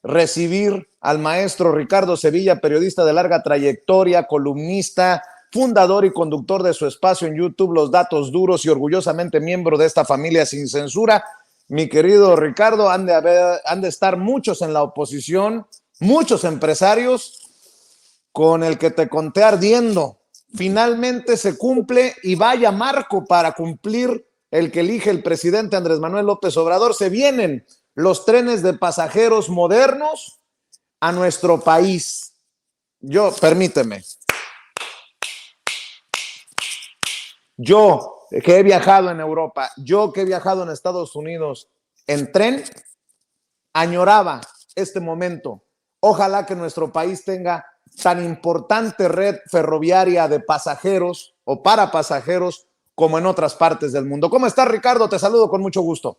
recibir al maestro Ricardo Sevilla, periodista de larga trayectoria, columnista, fundador y conductor de su espacio en YouTube, Los Datos Duros, y orgullosamente miembro de esta familia sin censura. Mi querido Ricardo, han de estar muchos en la oposición, muchos empresarios, con el que te conté ardiendo. Finalmente se cumple, y vaya marco para cumplir el que elige el presidente Andrés Manuel López Obrador. Se vienen los trenes de pasajeros modernos a nuestro país. Permíteme, yo que he viajado en Europa, yo que he viajado en Estados Unidos en tren, añoraba este momento. Ojalá que nuestro país tenga tan importante red ferroviaria de pasajeros o para pasajeros como en otras partes del mundo. ¿Cómo estás, Ricardo? Te saludo con mucho gusto.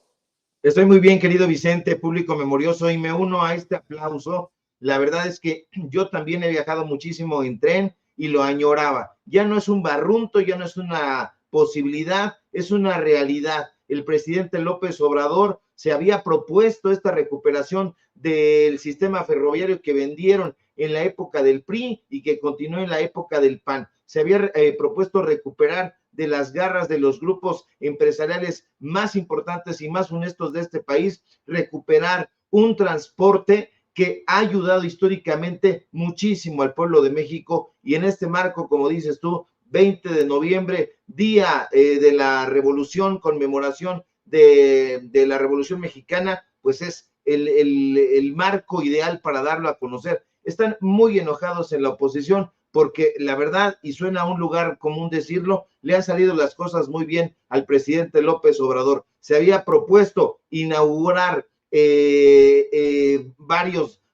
Estoy muy bien, querido Vicente, público memorioso, y me uno a este aplauso. La verdad es que yo también he viajado muchísimo en tren y lo añoraba. Ya no es un barrunto, ya no es una posibilidad, es una realidad. El presidente López Obrador se había propuesto esta recuperación del sistema ferroviario que vendieron en la época del PRI y que continuó en la época del PAN. Se había propuesto recuperar de las garras de los grupos empresariales más importantes y más honestos de este país, recuperar un transporte que ha ayudado históricamente muchísimo al pueblo de México. Y en este marco, como dices tú, 20 de noviembre, día de la revolución, conmemoración de la Revolución Mexicana, pues es el marco ideal para darlo a conocer. Están muy enojados en la oposición porque la verdad, y suena a un lugar común decirlo, le han salido las cosas muy bien al presidente López Obrador. Se había propuesto inaugurar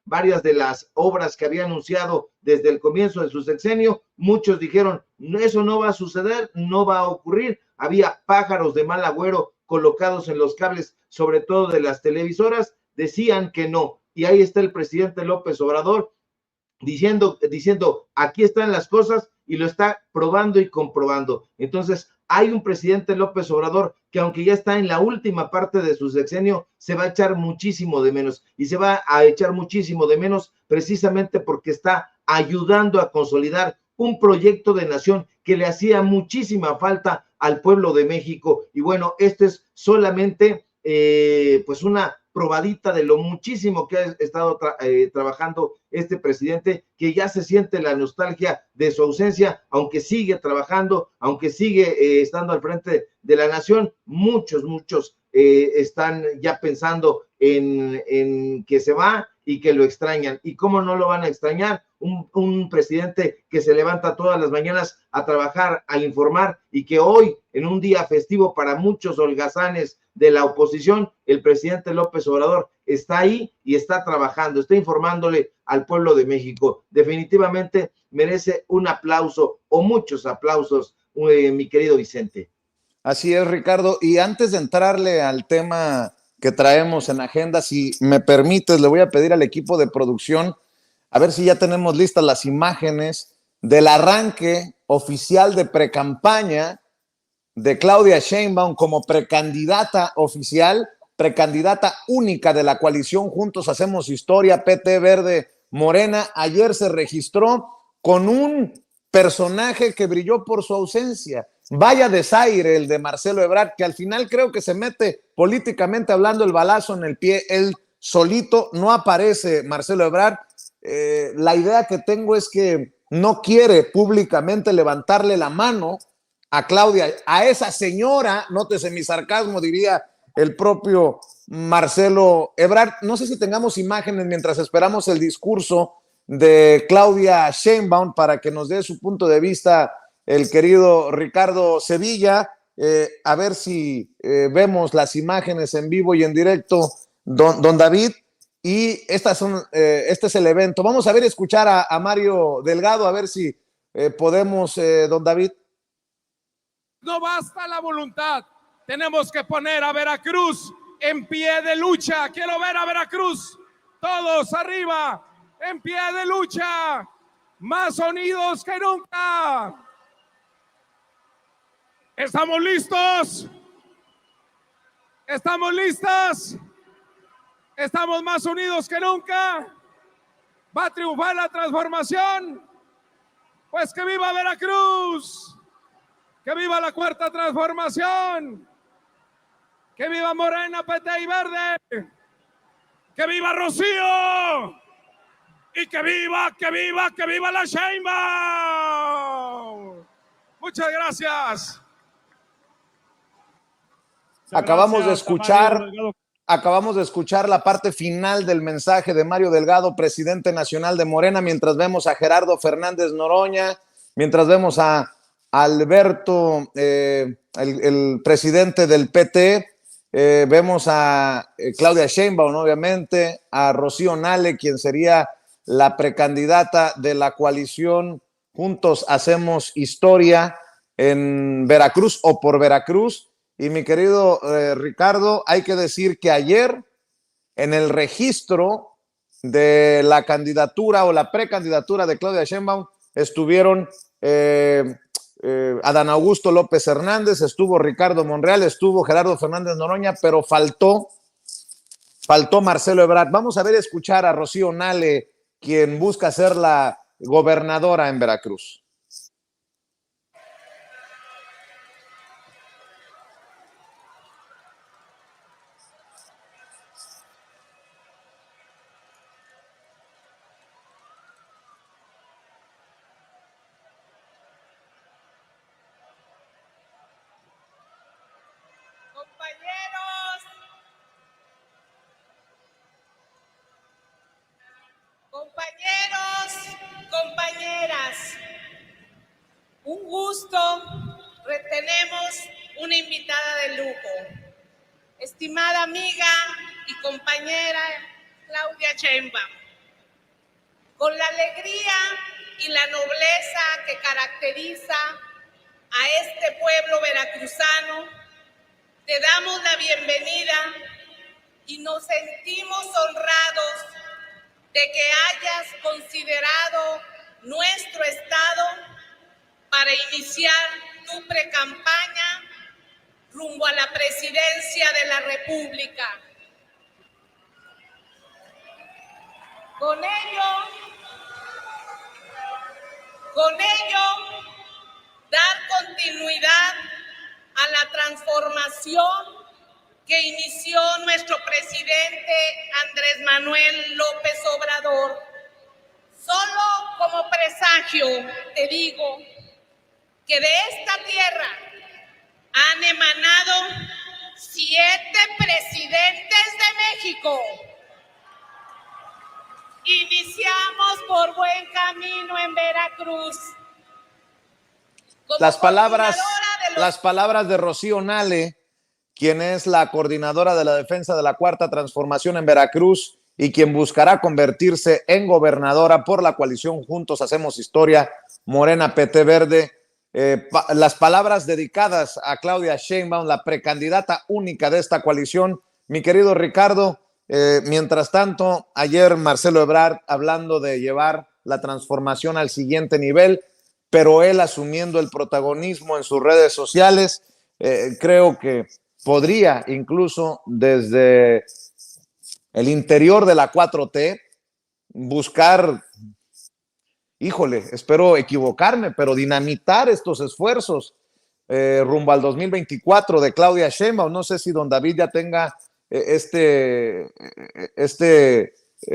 varias de las obras que había anunciado desde el comienzo de su sexenio. Muchos dijeron, eso no va a suceder, no va a ocurrir. Había pájaros de mal agüero colocados en los cables, sobre todo de las televisoras, decían que no. Y ahí está el presidente López Obrador diciendo, aquí están las cosas, y lo está probando y comprobando. Entonces, hay un presidente López Obrador que, aunque ya está en la última parte de su sexenio, se va a echar muchísimo de menos, y se va a echar muchísimo de menos precisamente porque está ayudando a consolidar un proyecto de nación que le hacía muchísima falta al pueblo de México. Y bueno, esto es solamente pues una probadita de lo muchísimo que ha estado trabajando este presidente, que ya se siente la nostalgia de su ausencia, aunque sigue trabajando, aunque sigue estando al frente de la nación. Muchos están ya pensando en que se va y que lo extrañan. ¿Y cómo no lo van a extrañar? Un presidente que se levanta todas las mañanas a trabajar, a informar, y que hoy, en un día festivo para muchos holgazanes de la oposición, el presidente López Obrador está ahí y está trabajando, está informándole al pueblo de México. Definitivamente merece un aplauso, o muchos aplausos, mi querido Vicente. Así es, Ricardo. Y antes de entrarle al tema que traemos en agenda, si me permites, le voy a pedir al equipo de producción a ver si ya tenemos listas las imágenes del arranque oficial de precampaña de Claudia Sheinbaum como precandidata oficial, precandidata única de la coalición Juntos Hacemos Historia, PT Verde Morena. Ayer se registró con un personaje que brilló por su ausencia. Vaya desaire el de Marcelo Ebrard, que al final creo que se mete políticamente hablando el balazo en el pie. Él solito, no aparece Marcelo Ebrard. La idea que tengo es que no quiere públicamente levantarle la mano a Claudia, a esa señora, nótese mi sarcasmo, diría el propio Marcelo Ebrard. No sé si tengamos imágenes mientras esperamos el discurso de Claudia Sheinbaum para que nos dé su punto de vista el querido Ricardo Sevilla. A ver si vemos las imágenes en vivo y en directo, don David. Y este es el evento. Vamos a ver, escuchar a Mario Delgado, a ver si podemos, don David. No basta la voluntad, tenemos que poner a Veracruz en pie de lucha. Quiero ver a Veracruz, todos arriba, en pie de lucha, más unidos que nunca. ¿Estamos listos? ¿Estamos listas? Estamos más unidos que nunca. Va a triunfar la transformación. Pues que viva Veracruz. Que viva la cuarta transformación. Que viva Morena, PT y Verde. Que viva Rocío. Y que viva la Sheinbaum. Muchas gracias. Acabamos de escuchar la parte final del mensaje de Mario Delgado, presidente nacional de Morena, mientras vemos a Gerardo Fernández Noroña, mientras vemos a Alberto, el presidente del PT, vemos a Claudia Sheinbaum, obviamente, a Rocío Nale, quien sería la precandidata de la coalición Juntos Hacemos Historia en Veracruz o por Veracruz. Y mi querido Ricardo, hay que decir que ayer en el registro de la candidatura o la precandidatura de Claudia Sheinbaum estuvieron Adán Augusto López Hernández, estuvo Ricardo Monreal, estuvo Gerardo Fernández Noroña, pero faltó Marcelo Ebrard. Vamos a escuchar a Rocío Nale, quien busca ser la gobernadora en Veracruz. Compañeros, compañeras, un gusto. Tenemos una invitada de lujo, estimada amiga y compañera Claudia Sheinbaum. Con la alegría y la nobleza que caracteriza a este pueblo veracruzano, te damos la bienvenida y nos sentimos honrados de que hayas considerado nuestro estado para iniciar tu precampaña rumbo a la presidencia de la República. Con ello, dar continuidad a la transformación que inició nuestro presidente Andrés Manuel López Obrador. Solo como presagio te digo que de esta tierra han emanado 7 presidentes de México. Iniciamos por buen camino en Veracruz. Las palabras de Rocío Nale, quien es la coordinadora de la defensa de la Cuarta Transformación en Veracruz y quien buscará convertirse en gobernadora por la coalición Juntos Hacemos Historia, Morena, PT Verde. Las palabras dedicadas a Claudia Sheinbaum, la precandidata única de esta coalición. Mi querido Ricardo, mientras tanto, ayer Marcelo Ebrard hablando de llevar la transformación al siguiente nivel, pero él asumiendo el protagonismo en sus redes sociales, creo que podría incluso desde el interior de la 4T buscar, espero equivocarme, pero dinamitar estos esfuerzos rumbo al 2024 de Claudia Sheinbaum. No sé si don David ya tenga este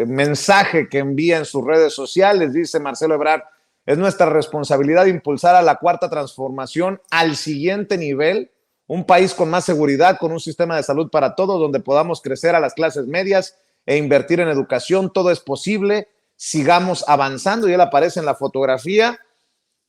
mensaje que envía en sus redes sociales. Dice Marcelo Ebrard: es nuestra responsabilidad impulsar a la Cuarta Transformación al siguiente nivel, un país con más seguridad, con un sistema de salud para todos, donde podamos crecer a las clases medias e invertir en educación. Todo es posible, sigamos avanzando. Y él aparece en la fotografía,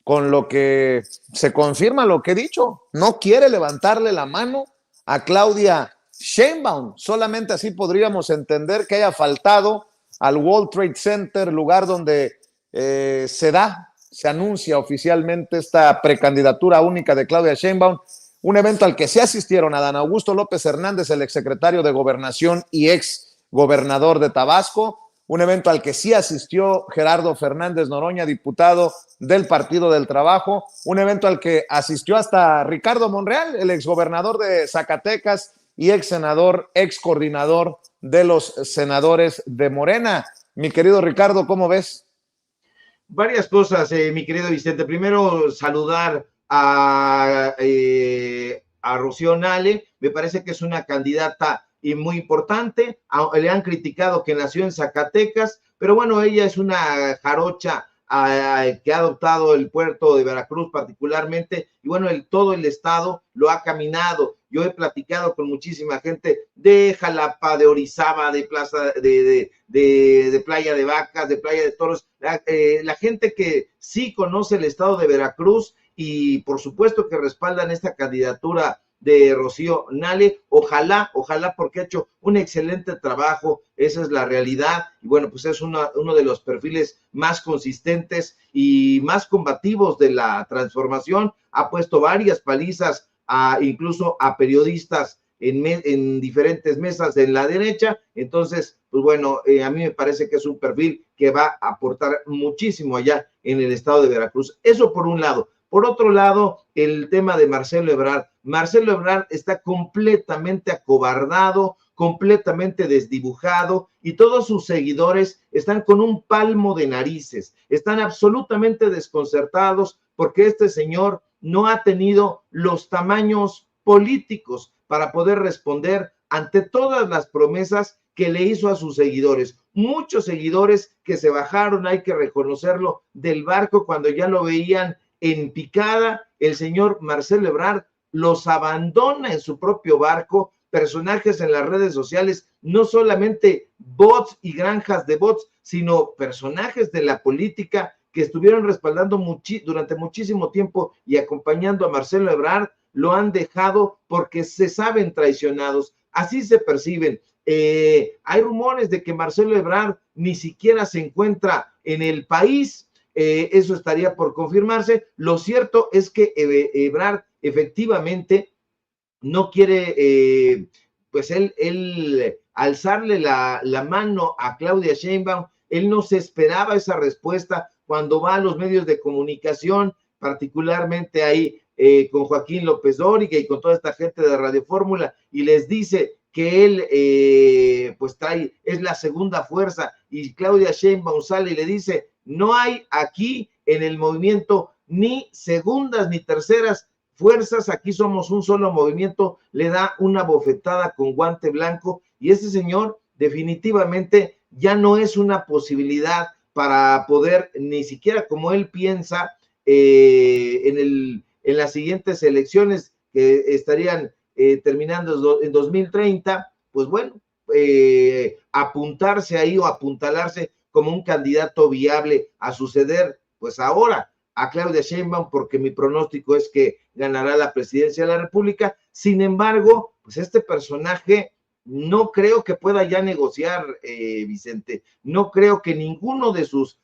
con lo que se confirma lo que he dicho: no quiere levantarle la mano a Claudia Sheinbaum. Solamente así podríamos entender que haya faltado al World Trade Center, lugar donde se anuncia oficialmente esta precandidatura única de Claudia Sheinbaum, un evento al que se asistieron Adán Augusto López Hernández, el exsecretario de Gobernación y ex gobernador de Tabasco, un evento al que sí asistió Gerardo Fernández Noroña, diputado del Partido del Trabajo, un evento al que asistió hasta Ricardo Monreal, el exgobernador de Zacatecas y ex senador, ex coordinador de los senadores de Morena. Mi querido Ricardo, ¿cómo ves? Varias cosas, mi querido Vicente. Primero, saludar a Rocío Nale. Me parece que es una candidata y muy importante. Le han criticado que nació en Zacatecas, pero bueno, ella es una jarocha que ha adoptado el puerto de Veracruz particularmente, y bueno, todo el estado lo ha caminado. Yo he platicado con muchísima gente de Jalapa, de Orizaba, de Plaza, de Playa de Vacas, de Playa de Toros, la gente que sí conoce el estado de Veracruz y por supuesto que respaldan esta candidatura de Rocío Nale. Ojalá, porque ha hecho un excelente trabajo, esa es la realidad, y bueno, pues es uno de los perfiles más consistentes y más combativos de la transformación. Ha puesto varias palizas incluso a periodistas en diferentes mesas de la derecha. Entonces, pues bueno, a mí me parece que es un perfil que va a aportar muchísimo allá en el estado de Veracruz. Eso por un lado. Por otro lado, el tema de Marcelo Ebrard. Marcelo Ebrard está completamente acobardado, completamente desdibujado, y todos sus seguidores están con un palmo de narices, están absolutamente desconcertados porque este señor no ha tenido los tamaños políticos para poder responder ante todas las promesas que le hizo a sus seguidores. Muchos seguidores que se bajaron, hay que reconocerlo, del barco cuando ya lo veían en picada. El señor Marcelo Ebrard los abandona en su propio barco. Personajes en las redes sociales, no solamente bots y granjas de bots, sino personajes de la política que estuvieron respaldando durante muchísimo tiempo y acompañando a Marcelo Ebrard, lo han dejado porque se saben traicionados. Así se perciben. Hay rumores de que Marcelo Ebrard ni siquiera se encuentra en el país. Eso estaría por confirmarse. Lo cierto es que Ebrard efectivamente no quiere, pues él alzarle la mano a Claudia Sheinbaum. Él no se esperaba esa respuesta cuando va a los medios de comunicación, particularmente ahí con Joaquín López Dóriga y con toda esta gente de Radio Fórmula, y les dice que él pues es la segunda fuerza, y Claudia Sheinbaum sale y le dice: no hay aquí en el movimiento ni segundas ni terceras fuerzas, aquí somos un solo movimiento. Le da una bofetada con guante blanco, y este señor definitivamente ya no es una posibilidad para poder, ni siquiera como él piensa, en las siguientes elecciones que estarían terminando en 2030, pues bueno, apuntarse ahí o apuntalarse como un candidato viable a suceder, pues ahora, a Claudia Sheinbaum, porque mi pronóstico es que ganará la presidencia de la República. Sin embargo, pues este personaje no creo que pueda ya negociar, Vicente. No creo que ninguno de sus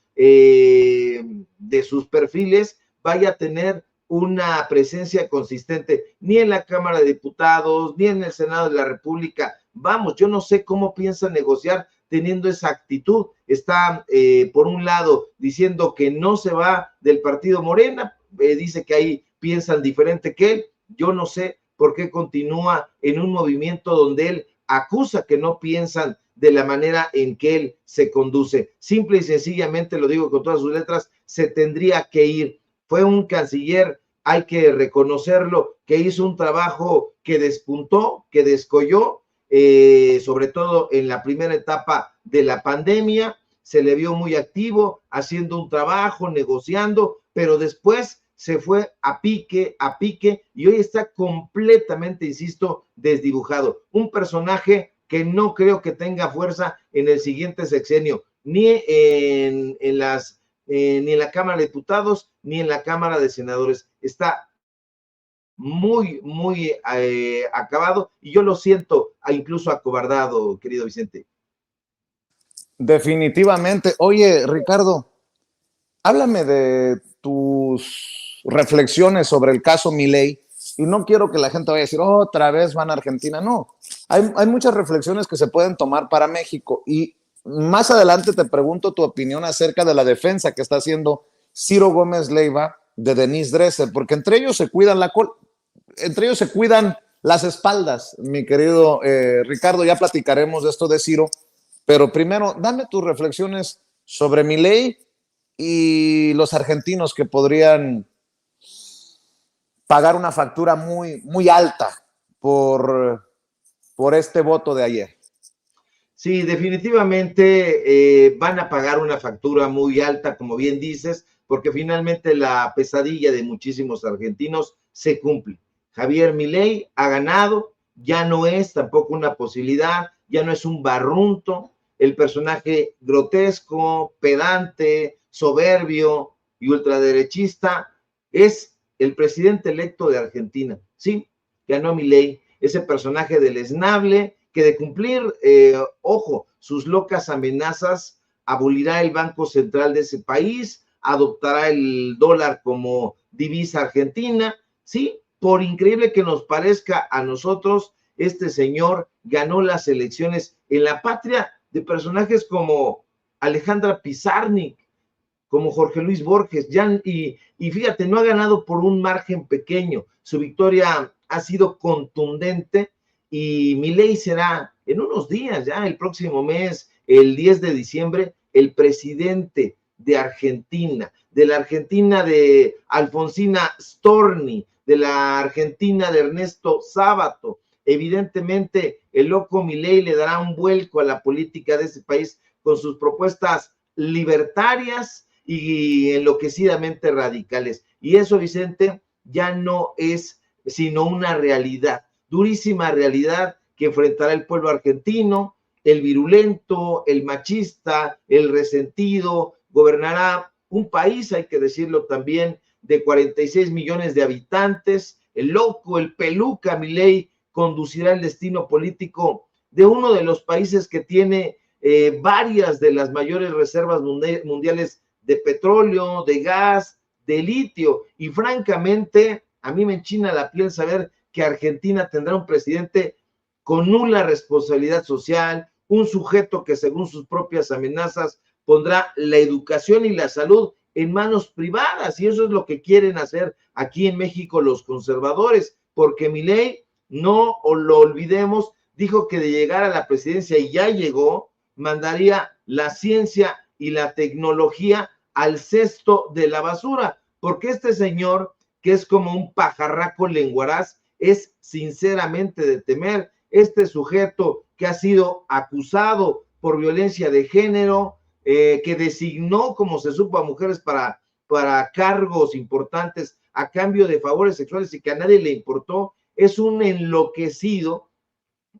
perfiles vaya a tener una presencia consistente, ni en la Cámara de Diputados, ni en el Senado de la República. Vamos, yo no sé cómo piensa negociar teniendo esa actitud. Está, por un lado, diciendo que no se va del partido Morena, dice que ahí piensan diferente que él. Yo no sé por qué continúa en un movimiento donde él acusa que no piensan de la manera en que él se conduce. Simple y sencillamente, lo digo con todas sus letras, se tendría que ir. Fue un canciller, hay que reconocerlo, que hizo un trabajo que despuntó, que descolló, sobre todo en la primera etapa de la pandemia. Se le vio muy activo, haciendo un trabajo, negociando, pero después se fue a pique, y hoy está completamente, insisto, desdibujado. Un personaje que no creo que tenga fuerza en el siguiente sexenio, ni en la Cámara de Diputados, ni en la Cámara de Senadores. Está muy, muy acabado, y yo lo siento incluso acobardado, querido Vicente. Definitivamente. Oye, Ricardo, háblame de tus reflexiones sobre el caso Milei, y no quiero que la gente vaya a decir, otra vez van a Argentina. No, hay muchas reflexiones que se pueden tomar para México, y más adelante te pregunto tu opinión acerca de la defensa que está haciendo Ciro Gómez Leiva de Denise Dresser, porque entre ellos se cuidan Las espaldas, mi querido Ricardo, ya platicaremos de esto de Ciro, pero primero, dame tus reflexiones sobre Milei y los argentinos que podrían pagar una factura muy, muy alta por este voto de ayer. Sí, definitivamente van a pagar una factura muy alta, como bien dices, porque finalmente la pesadilla de muchísimos argentinos se cumple. Javier Milei ha ganado, ya no es tampoco una posibilidad, ya no es un barrunto, el personaje grotesco, pedante, soberbio y ultraderechista, es el presidente electo de Argentina. Sí, ganó Milei, ese personaje deleznable que de cumplir, ojo, sus locas amenazas, abolirá el Banco Central de ese país, adoptará el dólar como divisa argentina. Sí, por increíble que nos parezca a nosotros, este señor ganó las elecciones en la patria de personajes como Alejandra Pizarnik, como Jorge Luis Borges, y fíjate, no ha ganado por un margen pequeño, su victoria ha sido contundente y Milei será en unos días, ya el próximo mes, el 10 de diciembre, el presidente de Argentina, de la Argentina de Alfonsina Storni, de la Argentina de Ernesto Sábato. Evidentemente, el loco Milei le dará un vuelco a la política de ese país con sus propuestas libertarias y enloquecidamente radicales. Y eso, Vicente, ya no es sino una realidad, durísima realidad que enfrentará el pueblo argentino, el virulento, el machista, el resentido, gobernará un país, hay que decirlo también, de 46 millones de habitantes, el loco, el peluca Milei conducirá el destino político de uno de los países que tiene varias de las mayores reservas mundiales de petróleo, de gas, de litio, y francamente, a mí me enchina la piel saber que Argentina tendrá un presidente con nula responsabilidad social, un sujeto que según sus propias amenazas pondrá la educación y la salud en manos privadas, y eso es lo que quieren hacer aquí en México los conservadores, porque Milei, no lo olvidemos, dijo que de llegar a la presidencia, y ya llegó, mandaría la ciencia y la tecnología al cesto de la basura, porque este señor, que es como un pajarraco lenguaraz, es sinceramente de temer. Este sujeto que ha sido acusado por violencia de género, que designó, como se supo, a mujeres para cargos importantes a cambio de favores sexuales y que a nadie le importó, es un enloquecido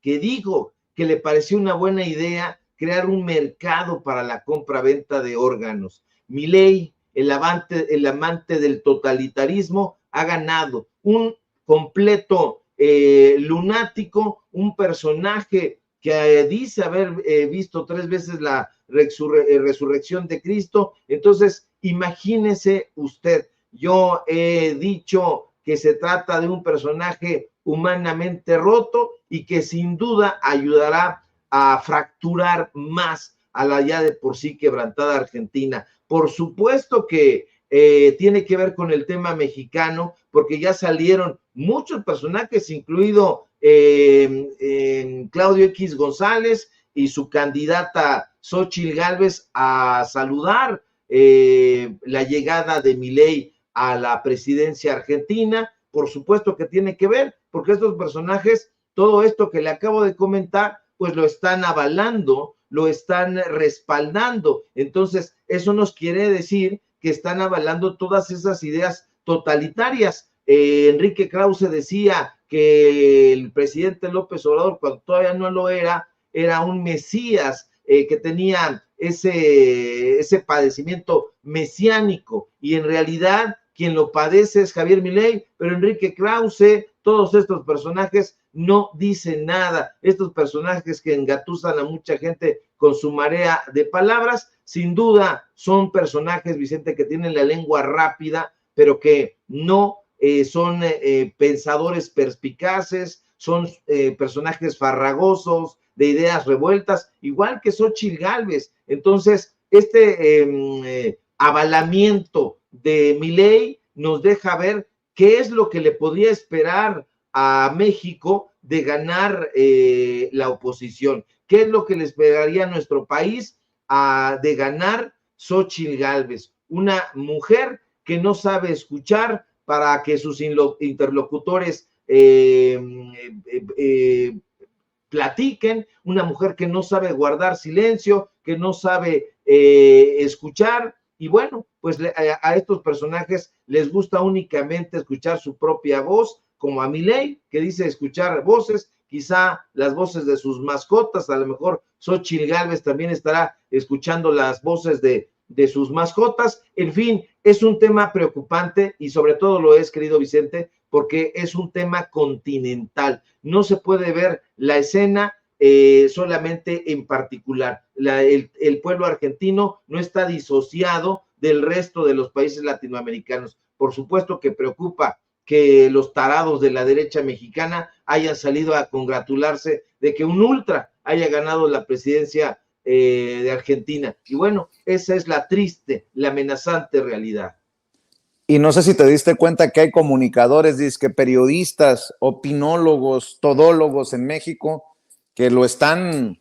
que dijo que le pareció una buena idea crear un mercado para la compra-venta de órganos. Milei, el amante del totalitarismo, ha ganado un completo lunático, un personaje que dice haber visto 3 veces la resurrección de Cristo. Entonces, imagínese usted, yo he dicho que se trata de un personaje humanamente roto y que sin duda ayudará a fracturar más a la ya de por sí quebrantada Argentina. Por supuesto que tiene que ver con el tema mexicano, porque ya salieron muchos personajes, incluido Claudio X González y su candidata Xóchitl Gálvez, a saludar la llegada de Milei a la presidencia argentina. Por supuesto que tiene que ver, porque estos personajes, todo esto que le acabo de comentar, pues lo están avalando, lo están respaldando. Entonces, eso nos quiere decir que están avalando todas esas ideas totalitarias. Enrique Krause decía que el presidente López Obrador, cuando todavía no lo era un mesías que tenía ese padecimiento mesiánico, y en realidad quien lo padece es Javier Milei, pero Enrique Krause, todos estos personajes no dicen nada. Estos personajes que engatusan a mucha gente con su marea de palabras, sin duda son personajes, Vicente, que tienen la lengua rápida, pero que no son pensadores perspicaces, son personajes farragosos, de ideas revueltas, igual que Xóchitl Gálvez. Entonces, este avalamiento de Milei nos deja ver qué es lo que le podría esperar a México de ganar la oposición. ¿Qué es lo que le esperaría a nuestro país de ganar Xóchitl Gálvez? Una mujer que no sabe escuchar para que sus interlocutores platiquen, una mujer que no sabe guardar silencio, que no sabe escuchar, y bueno, pues a estos personajes les gusta únicamente escuchar su propia voz, como a Milei, que dice escuchar voces, quizá las voces de sus mascotas, a lo mejor Xóchitl Gálvez también estará escuchando las voces de sus mascotas. En fin, es un tema preocupante y sobre todo lo es, querido Vicente, porque es un tema continental. No se puede ver la escena solamente en particular. El pueblo argentino no está disociado del resto de los países latinoamericanos. Por supuesto que preocupa que los tarados de la derecha mexicana hayan salido a congratularse de que un ultra haya ganado la presidencia de Argentina. Y bueno, esa es la triste, la amenazante realidad. Y no sé si te diste cuenta que hay comunicadores, dizque periodistas, opinólogos, todólogos en México que lo están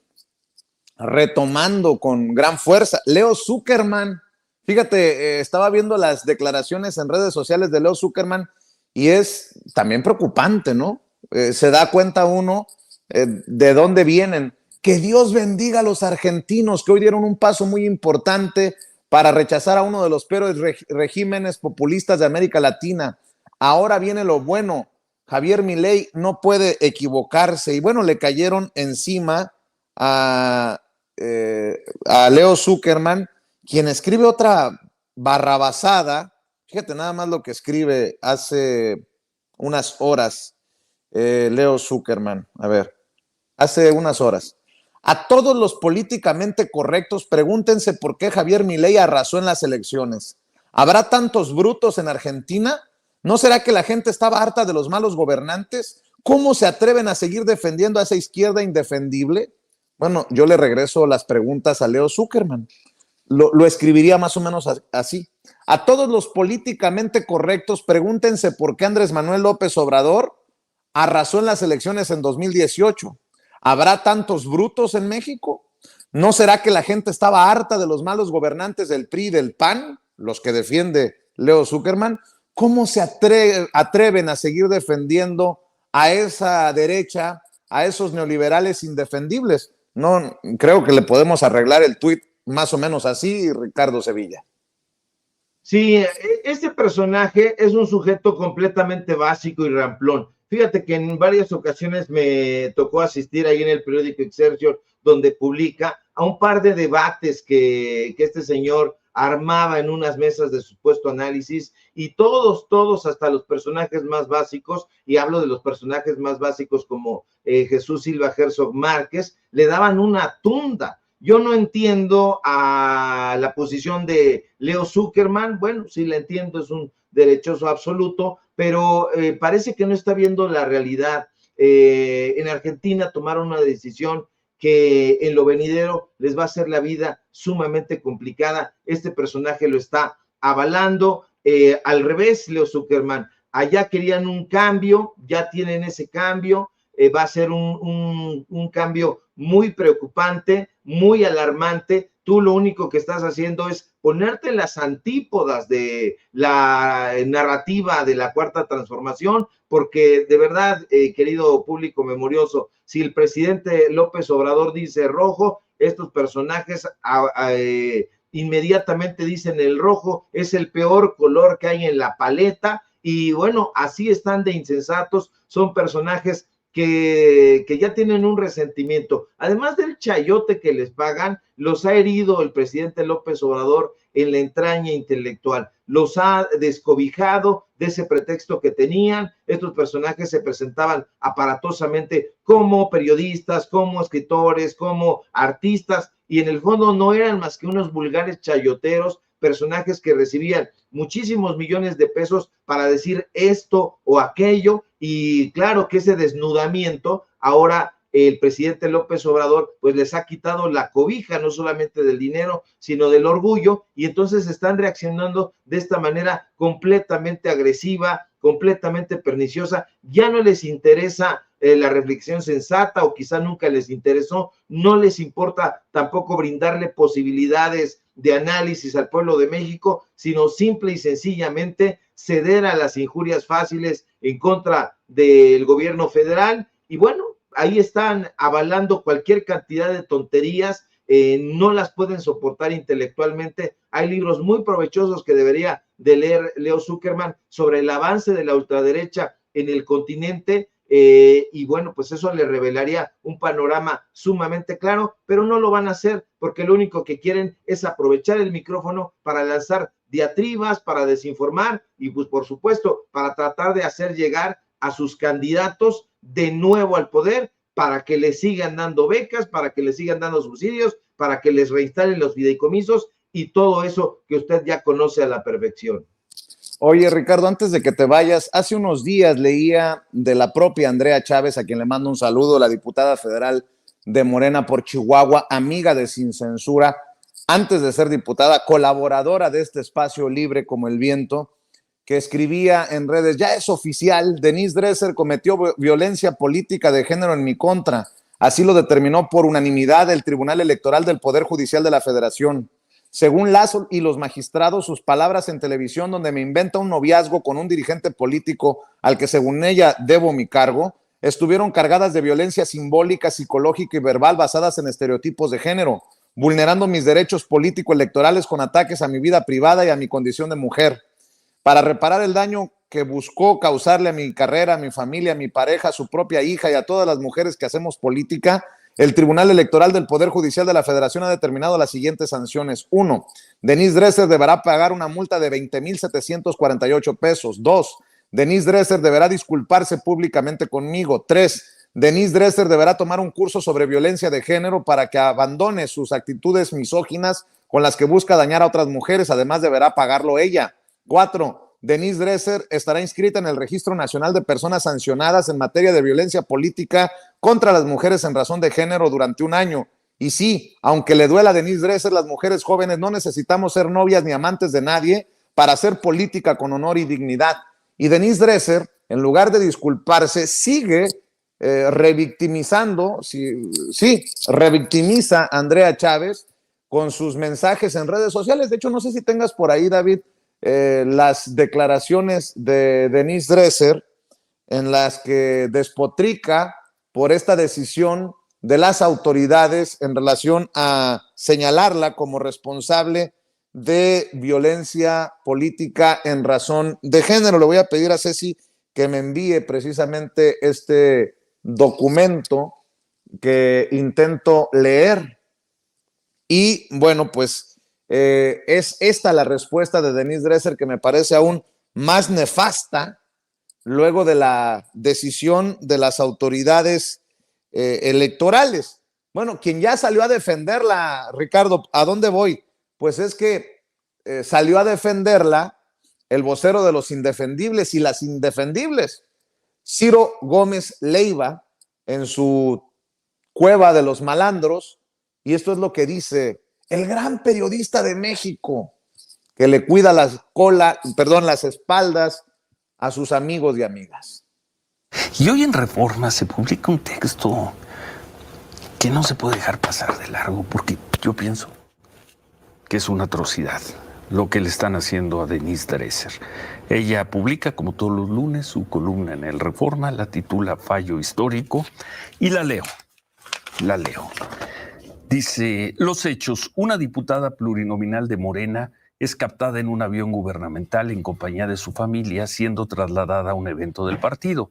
retomando con gran fuerza. Leo Zuckerman, fíjate, estaba viendo las declaraciones en redes sociales de Leo Zuckerman y es también preocupante, ¿no? Se da cuenta uno de dónde vienen. Que Dios bendiga a los argentinos que hoy dieron un paso muy importante para rechazar a uno de los peores regímenes populistas de América Latina. Ahora viene lo bueno. Javier Milei no puede equivocarse. Y bueno, le cayeron encima a Leo Zuckerman, quien escribe otra barrabasada. Fíjate nada más lo que escribe hace unas horas Leo Zuckerman. A ver, hace unas horas. A todos los políticamente correctos, pregúntense por qué Javier Milei arrasó en las elecciones. ¿Habrá tantos brutos en Argentina? ¿No será que la gente estaba harta de los malos gobernantes? ¿Cómo se atreven a seguir defendiendo a esa izquierda indefendible? Bueno, yo le regreso las preguntas a Leo Zuckerman. Lo escribiría más o menos así. A todos los políticamente correctos, pregúntense por qué Andrés Manuel López Obrador arrasó en las elecciones en 2018. ¿Habrá tantos brutos en México? ¿No será que la gente estaba harta de los malos gobernantes del PRI y del PAN, los que defiende Leo Zuckerman? ¿Cómo se atreven a seguir defendiendo a esa derecha, a esos neoliberales indefendibles? No, creo que le podemos arreglar el tuit más o menos así, Ricardo Sevilla. Sí, este personaje es un sujeto completamente básico y ramplón. Fíjate que en varias ocasiones me tocó asistir ahí en el periódico Excelsior, donde publica a un par de debates que este señor armaba en unas mesas de supuesto análisis, y todos, hasta los personajes más básicos, y hablo de los personajes más básicos como Jesús Silva Herzog Márquez, le daban una tunda. Yo no entiendo a la posición de Leo Zuckerman. Bueno, sí la entiendo, es un derechoso absoluto, pero parece que no está viendo la realidad. En Argentina tomaron una decisión que en lo venidero les va a hacer la vida sumamente complicada. Este personaje lo está avalando. Al revés, Leo Zuckerman, allá querían un cambio, ya tienen ese cambio. Va a ser un cambio muy preocupante, muy alarmante. Tú lo único que estás haciendo es ponerte en las antípodas de la narrativa de la Cuarta Transformación, porque de verdad, querido público memorioso, si el presidente López Obrador dice rojo, estos personajes inmediatamente dicen el rojo es el peor color que hay en la paleta, y bueno, así están de insensatos. Son personajes que ya tienen un resentimiento. Además del chayote que les pagan, los ha herido el presidente López Obrador en la entraña intelectual. Los ha descobijado de ese pretexto que tenían. Estos personajes se presentaban aparatosamente como periodistas, como escritores, como artistas, y en el fondo no eran más que unos vulgares chayoteros, personajes que recibían muchísimos millones de pesos para decir esto o aquello, y claro que ese desnudamiento, ahora el presidente López Obrador pues les ha quitado la cobija, no solamente del dinero, sino del orgullo, y entonces están reaccionando de esta manera completamente agresiva, completamente perniciosa. Ya no les interesa la reflexión sensata, o quizá nunca les interesó, no les importa tampoco brindarle posibilidades de análisis al pueblo de México, sino simple y sencillamente ceder a las injurias fáciles en contra del gobierno federal. Y bueno, ahí están avalando cualquier cantidad de tonterías, no las pueden soportar intelectualmente. Hay libros muy provechosos que debería de leer Leo Zuckerman sobre el avance de la ultraderecha en el continente, y bueno, pues eso le revelaría un panorama sumamente claro, pero no lo van a hacer porque lo único que quieren es aprovechar el micrófono para lanzar diatribas, para desinformar y pues por supuesto para tratar de hacer llegar a sus candidatos de nuevo al poder, para que les sigan dando becas, para que les sigan dando subsidios, para que les reinstalen los fideicomisos y todo eso que usted ya conoce a la perfección. Oye, Ricardo, antes de que te vayas, hace unos días leía de la propia Andrea Chávez, a quien le mando un saludo, la diputada federal de Morena por Chihuahua, amiga de Sin Censura, antes de ser diputada, colaboradora de este espacio libre como el viento, que escribía en redes: ya es oficial, Denise Dresser cometió violencia política de género en mi contra. Así lo determinó por unanimidad el Tribunal Electoral del Poder Judicial de la Federación. Según Lazo y los magistrados, sus palabras en televisión donde me inventa un noviazgo con un dirigente político al que según ella debo mi cargo, estuvieron cargadas de violencia simbólica, psicológica y verbal basadas en estereotipos de género, vulnerando mis derechos político-electorales con ataques a mi vida privada y a mi condición de mujer. Para reparar el daño que buscó causarle a mi carrera, a mi familia, a mi pareja, a su propia hija y a todas las mujeres que hacemos política, el Tribunal Electoral del Poder Judicial de la Federación ha determinado las siguientes sanciones. 1. Denise Dresser deberá pagar una multa de 20,748 pesos. 2. Denise Dresser deberá disculparse públicamente conmigo. 3. Denise Dresser deberá tomar un curso sobre violencia de género para que abandone sus actitudes misóginas con las que busca dañar a otras mujeres. Además, deberá pagarlo ella. 4. Denise Dresser estará inscrita en el Registro Nacional de Personas Sancionadas en materia de violencia política contra las mujeres en razón de género durante un año. Y sí, aunque le duela a Denise Dresser, las mujeres jóvenes no necesitamos ser novias ni amantes de nadie para hacer política con honor y dignidad. Y Denise Dresser, en lugar de disculparse, sigue revictimizando, revictimiza a Andrea Chávez con sus mensajes en redes sociales. De hecho, no sé si tengas por ahí, David, las declaraciones de Denise Dresser en las que despotrica por esta decisión de las autoridades en relación a señalarla como responsable de violencia política en razón de género. Le voy a pedir a Ceci que me envíe precisamente este documento que intento leer. Y bueno, pues es esta la respuesta de Denise Dresser, que me parece aún más nefasta luego de la decisión de las autoridades electorales. Bueno, quien ya salió a defenderla, Ricardo, ¿a dónde voy? Pues es que salió a defenderla el vocero de los indefendibles y las indefendibles, Ciro Gómez Leiva, en su Cueva de los Malandros, y esto es lo que dice el gran periodista de México, que le cuida las espaldas a sus amigos y amigas. Y hoy en Reforma se publica un texto que no se puede dejar pasar de largo, porque yo pienso que es una atrocidad lo que le están haciendo a Denise Dresser. Ella publica, como todos los lunes, su columna en el Reforma, la titula Fallo Histórico, y la leo. Dice: los hechos: una diputada plurinominal de Morena es captada en un avión gubernamental en compañía de su familia, siendo trasladada a un evento del partido.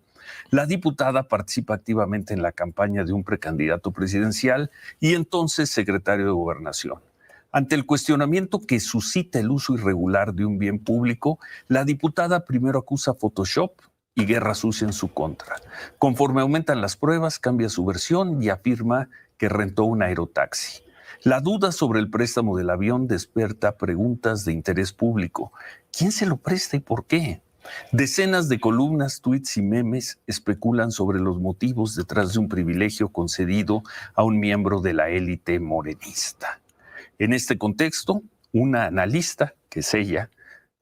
La diputada participa activamente en la campaña de un precandidato presidencial y entonces secretario de Gobernación. Ante el cuestionamiento que suscita el uso irregular de un bien público, la diputada primero acusa Photoshop y guerra sucia en su contra. Conforme aumentan las pruebas, cambia su versión y afirma que rentó un aerotaxi. La duda sobre el préstamo del avión despierta preguntas de interés público. ¿Quién se lo presta y por qué? Decenas de columnas, tweets y memes especulan sobre los motivos detrás de un privilegio concedido a un miembro de la élite morenista. En este contexto, una analista, que es ella,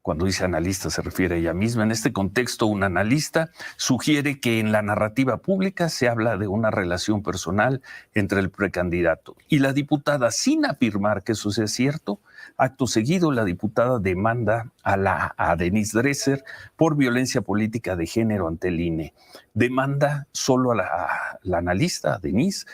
Cuando dice analista se refiere a ella misma. En este contexto, un analista sugiere que en la narrativa pública se habla de una relación personal entre el precandidato y la diputada, sin afirmar que eso sea cierto. Acto seguido, la diputada demanda a Denise Dresser por violencia política de género ante el INE. Demanda solo a la analista, a Denise,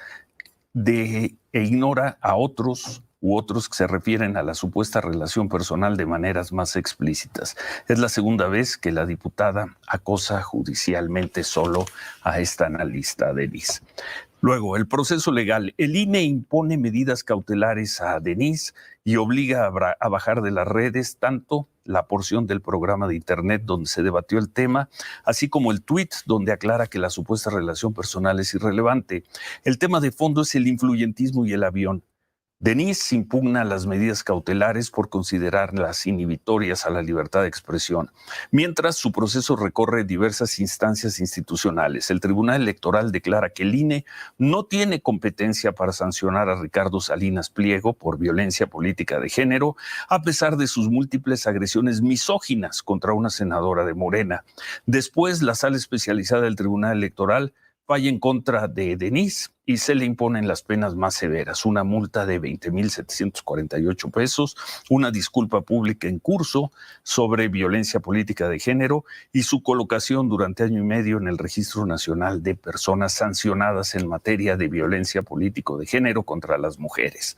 e ignora a otros que se refieren a la supuesta relación personal de maneras más explícitas. Es la segunda vez que la diputada acosa judicialmente solo a esta analista, Denise. Luego, el proceso legal. El INE impone medidas cautelares a Denise y obliga a bajar de las redes tanto la porción del programa de internet donde se debatió el tema, así como el tuit donde aclara que la supuesta relación personal es irrelevante. El tema de fondo es el influyentismo y el avión. Denise impugna las medidas cautelares por considerarlas inhibitorias a la libertad de expresión, mientras su proceso recorre diversas instancias institucionales. El Tribunal Electoral declara que el INE no tiene competencia para sancionar a Ricardo Salinas Pliego por violencia política de género, a pesar de sus múltiples agresiones misóginas contra una senadora de Morena. Después, la sala especializada del Tribunal Electoral falla en contra de Denise y se le imponen las penas más severas, una multa de 20,748 pesos, una disculpa pública en curso sobre violencia política de género y su colocación durante año y medio en el Registro Nacional de Personas Sancionadas en materia de violencia político de género contra las mujeres.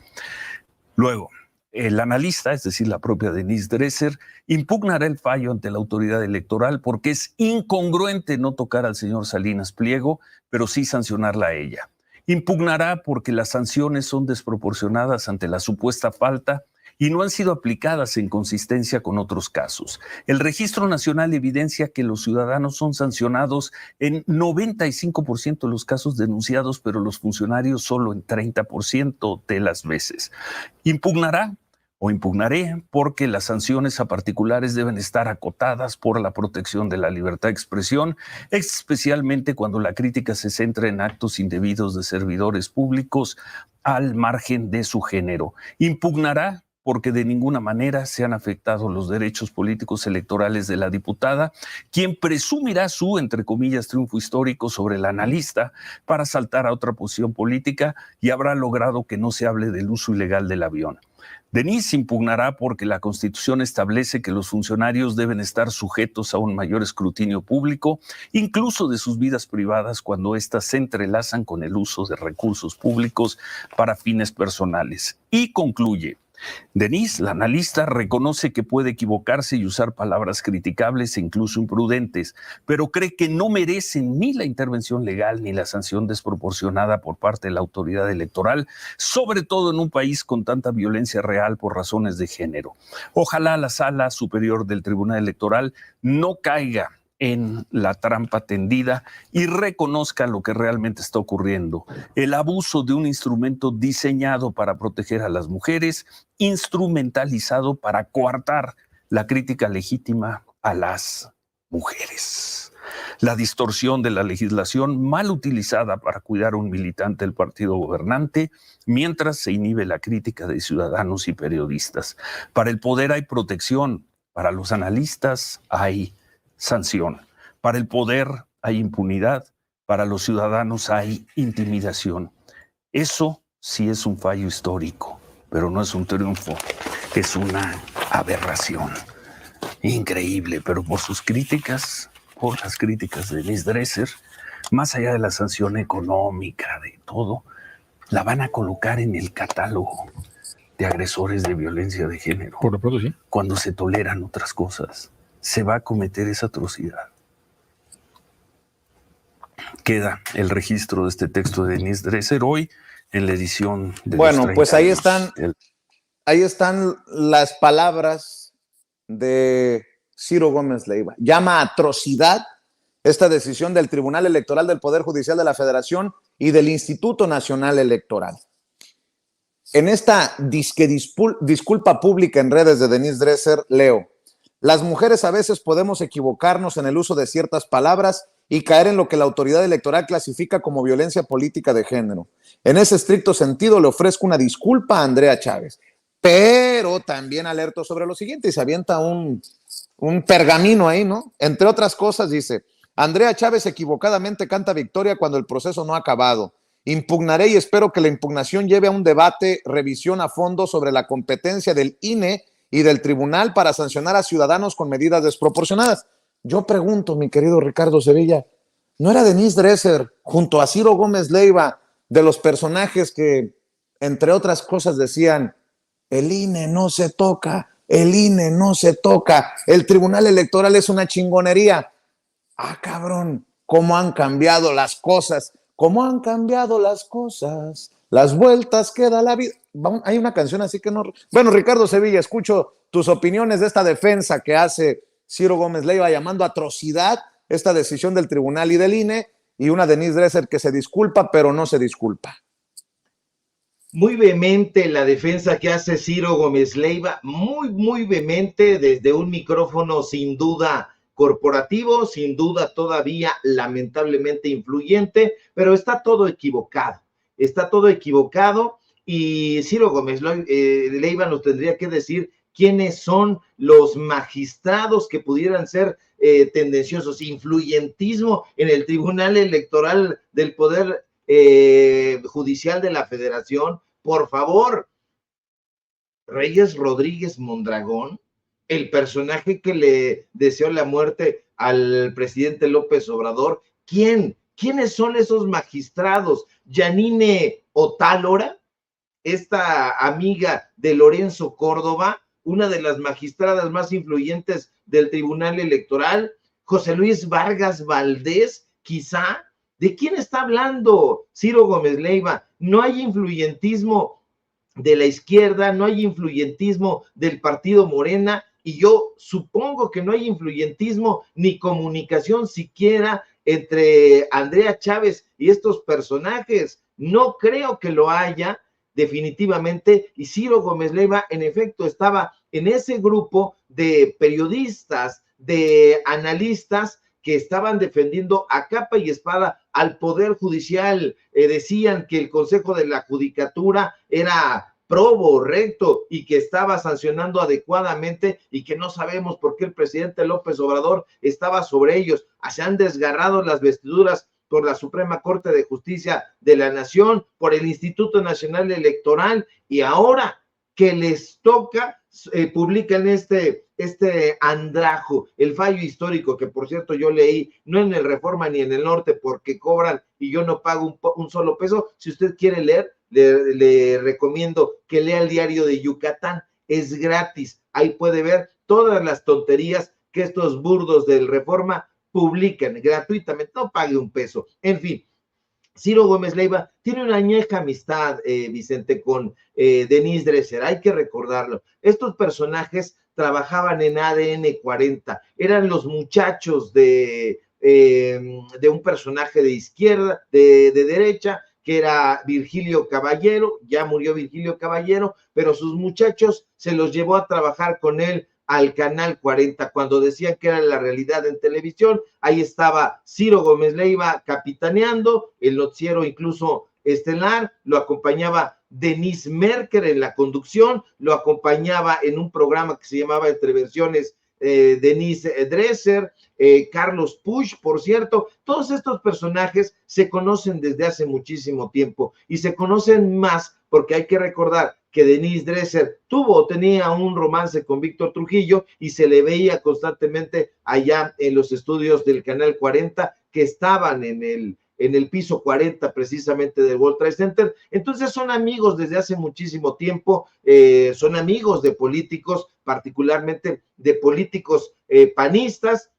Luego, el analista, es decir, la propia Denise Dresser, impugnará el fallo ante la autoridad electoral porque es incongruente no tocar al señor Salinas Pliego, pero sí sancionarla a ella. Impugnará porque las sanciones son desproporcionadas ante la supuesta falta y no han sido aplicadas en consistencia con otros casos. El Registro Nacional evidencia que los ciudadanos son sancionados en 95% de los casos denunciados, pero los funcionarios solo en 30% de las veces. Impugnará o impugnaré porque las sanciones a particulares deben estar acotadas por la protección de la libertad de expresión, especialmente cuando la crítica se centra en actos indebidos de servidores públicos al margen de su género. Impugnará porque de ninguna manera se han afectado los derechos políticos electorales de la diputada, quien presumirá su, entre comillas, triunfo histórico sobre el analista para saltar a otra posición política y habrá logrado que no se hable del uso ilegal del avión. Denise impugnará porque la Constitución establece que los funcionarios deben estar sujetos a un mayor escrutinio público, incluso de sus vidas privadas cuando éstas se entrelazan con el uso de recursos públicos para fines personales. Y concluye: Denise, la analista, reconoce que puede equivocarse y usar palabras criticables e incluso imprudentes, pero cree que no merecen ni la intervención legal ni la sanción desproporcionada por parte de la autoridad electoral, sobre todo en un país con tanta violencia real por razones de género. Ojalá la Sala Superior del Tribunal Electoral no caiga en la trampa tendida y reconozca lo que realmente está ocurriendo: el abuso de un instrumento diseñado para proteger a las mujeres, instrumentalizado para coartar la crítica legítima a las mujeres. La distorsión de la legislación mal utilizada para cuidar a un militante del partido gobernante, mientras se inhibe la crítica de ciudadanos y periodistas. Para el poder hay protección, para los analistas hay sanción. Para el poder hay impunidad, para los ciudadanos hay intimidación. Eso sí es un fallo histórico, pero no es un triunfo, es una aberración. Increíble, pero por sus críticas, por las críticas de Denise Dresser, más allá de la sanción económica, de todo, la van a colocar en el catálogo de agresores de violencia de género. Por lo pronto, sí. Cuando se toleran otras cosas, se va a cometer esa atrocidad. Queda el registro de este texto de Denise Dresser hoy en la edición de Bueno, pues ahí años. ahí están las palabras de Ciro Gómez Leiva. Llama atrocidad esta decisión del Tribunal Electoral del Poder Judicial de la Federación y del Instituto Nacional Electoral. En esta disculpa pública en redes de Denise Dresser, leo: las mujeres a veces podemos equivocarnos en el uso de ciertas palabras y caer en lo que la autoridad electoral clasifica como violencia política de género. En ese estricto sentido, le ofrezco una disculpa a Andrea Chávez. pero también alerto sobre lo siguiente y se avienta un pergamino ahí, ¿no? Entre otras cosas dice, Andrea Chávez equivocadamente canta victoria cuando el proceso no ha acabado. Impugnaré y espero que la impugnación lleve a un debate, revisión a fondo sobre la competencia del INE y del tribunal para sancionar a ciudadanos con medidas desproporcionadas. Yo pregunto, mi querido Ricardo Sevilla, ¿no era Denise Dresser junto a Ciro Gómez Leiva de los personajes que, entre otras cosas, decían, el INE no se toca, el INE no se toca, el Tribunal Electoral es una chingonería? Ah, cabrón, cómo han cambiado las cosas, cómo han cambiado las cosas, las vueltas que da la vida. Hay una canción así que no... Bueno, Ricardo Sevilla, escucho tus opiniones de esta defensa que hace Ciro Gómez Leiva llamando atrocidad esta decisión del tribunal y del INE, y una Denise Dresser que se disculpa, pero no se disculpa. Muy vehemente la defensa que hace Ciro Gómez Leiva, muy vehemente desde un micrófono sin duda corporativo, sin duda todavía lamentablemente influyente, pero está todo equivocado y Ciro Gómez Leiva nos tendría que decir quiénes son los magistrados que pudieran ser tendenciosos, influyentismo en el Tribunal Electoral del Poder Judicial de la Federación. Por favor, Reyes Rodríguez Mondragón, el personaje que le deseó la muerte al presidente López Obrador, ¿quiénes son esos magistrados? Yanine Otálora, esta amiga de Lorenzo Córdoba, una de las magistradas más influyentes del Tribunal Electoral, José Luis Vargas Valdés, quizá. ¿De quién está hablando Ciro Gómez Leiva? No hay influyentismo de la izquierda, no hay influyentismo del partido Morena, y yo supongo que no hay influyentismo ni comunicación siquiera entre Andrea Chávez y estos personajes. No creo que lo haya definitivamente, y Ciro Gómez Leiva en efecto estaba en ese grupo de periodistas, de analistas que estaban defendiendo a capa y espada al Poder Judicial. Decían que el Consejo de la Judicatura era probo, recto, y que estaba sancionando adecuadamente, y que no sabemos por qué el presidente López Obrador estaba sobre ellos. Se han desgarrado las vestiduras por la Suprema Corte de Justicia de la Nación, por el Instituto Nacional Electoral, y ahora que les toca, publican este andrajo, el fallo histórico, que por cierto yo leí, no en el Reforma ni en el Norte, porque cobran y yo no pago un solo peso. Si usted quiere leer, le recomiendo que lea el Diario de Yucatán, es gratis, ahí puede ver todas las tonterías que estos burdos del Reforma publican gratuitamente, no pague un peso. En fin, Ciro Gómez Leiva tiene una añeja amistad, Vicente, con Denise Dresser, hay que recordarlo. Estos personajes trabajaban en ADN 40, eran los muchachos de un personaje de izquierda, de derecha, que era Virgilio Caballero. Ya murió Virgilio Caballero, pero sus muchachos se los llevó a trabajar con él al Canal 40, cuando decían que era la realidad en televisión. Ahí estaba Ciro Gómez Leiva capitaneando el noticiero, incluso estelar, lo acompañaba Denise Merker en la conducción, lo acompañaba en un programa que se llamaba Entre Versiones Denise Dresser, Carlos Puch, por cierto. Todos estos personajes se conocen desde hace muchísimo tiempo, y se conocen más porque hay que recordar que Denise Dresser tenía un romance con Víctor Trujillo, y se le veía constantemente allá en los estudios del Canal 40, que estaban en el piso 40 precisamente del World Trade Center. Entonces son amigos desde hace muchísimo tiempo, son amigos de políticos, particularmente de políticos panistas.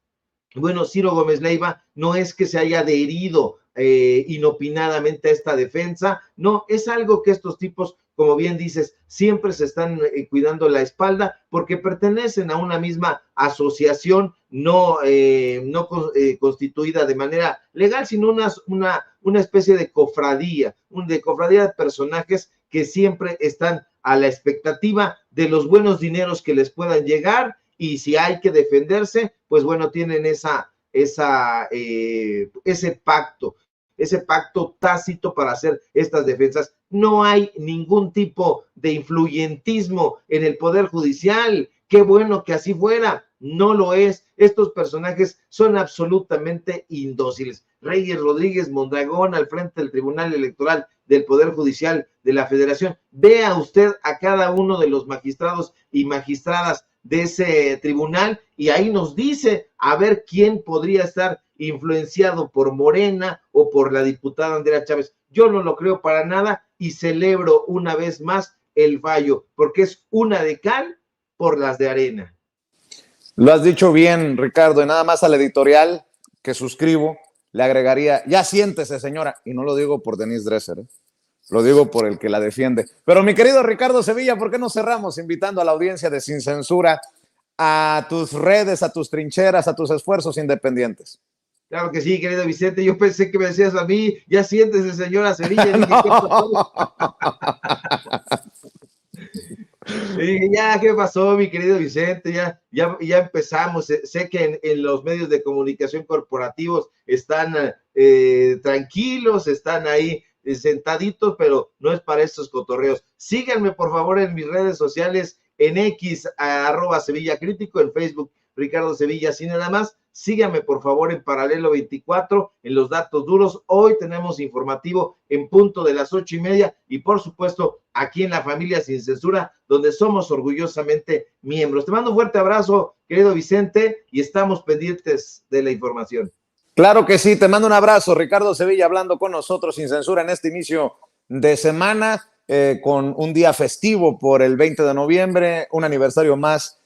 Bueno, Ciro Gómez Leiva no es que se haya adherido inopinadamente a esta defensa, no, es algo que estos tipos, como bien dices, siempre se están cuidando la espalda, porque pertenecen a una misma asociación, no constituida de manera legal, sino una especie de cofradía, de personajes que siempre están a la expectativa de los buenos dineros que les puedan llegar, y si hay que defenderse, pues bueno, tienen ese pacto. ese pacto tácito para hacer estas defensas. No hay ningún tipo de influyentismo en el Poder Judicial. Qué bueno que así fuera. No lo es. Estos personajes son absolutamente indóciles. Reyes Rodríguez Mondragón al frente del Tribunal Electoral del Poder Judicial de la Federación. Vea usted a cada uno de los magistrados y magistradas de ese tribunal y ahí nos dice a ver quién podría estar influenciado por Morena o por la diputada Andrea Chávez. Yo no lo creo para nada y celebro una vez más el fallo, porque es una de cal por las de arena. Lo has dicho bien, Ricardo, y nada más al editorial que suscribo, le agregaría, ya siéntese, señora, y no lo digo por Denise Dresser, lo digo por el que la defiende. Pero mi querido Ricardo Sevilla, ¿por qué no cerramos invitando a la audiencia de Sin Censura a tus redes, a tus trincheras, a tus esfuerzos independientes? Claro que sí, querido Vicente, yo pensé que me decías a mí, ya siéntese, señora Sevilla. Dije, ¿qué pasó, mi querido Vicente? Ya empezamos. Sé que en los medios de comunicación corporativos están tranquilos, están ahí sentaditos, pero no es para estos cotorreos. Síganme, por favor, en mis redes sociales, en X, @Sevilla Crítico, en Facebook, Ricardo Sevilla, así nada más. Síganme, por favor, en Paralelo 24, en los datos duros. Hoy tenemos informativo en punto de las 8:30 y, por supuesto, aquí en La Familia Sin Censura, donde somos orgullosamente miembros. Te mando un fuerte abrazo, querido Vicente, y estamos pendientes de la información. Claro que sí, te mando un abrazo, Ricardo Sevilla, hablando con nosotros sin censura en este inicio de semana, con un día festivo por el 20 de noviembre, un aniversario más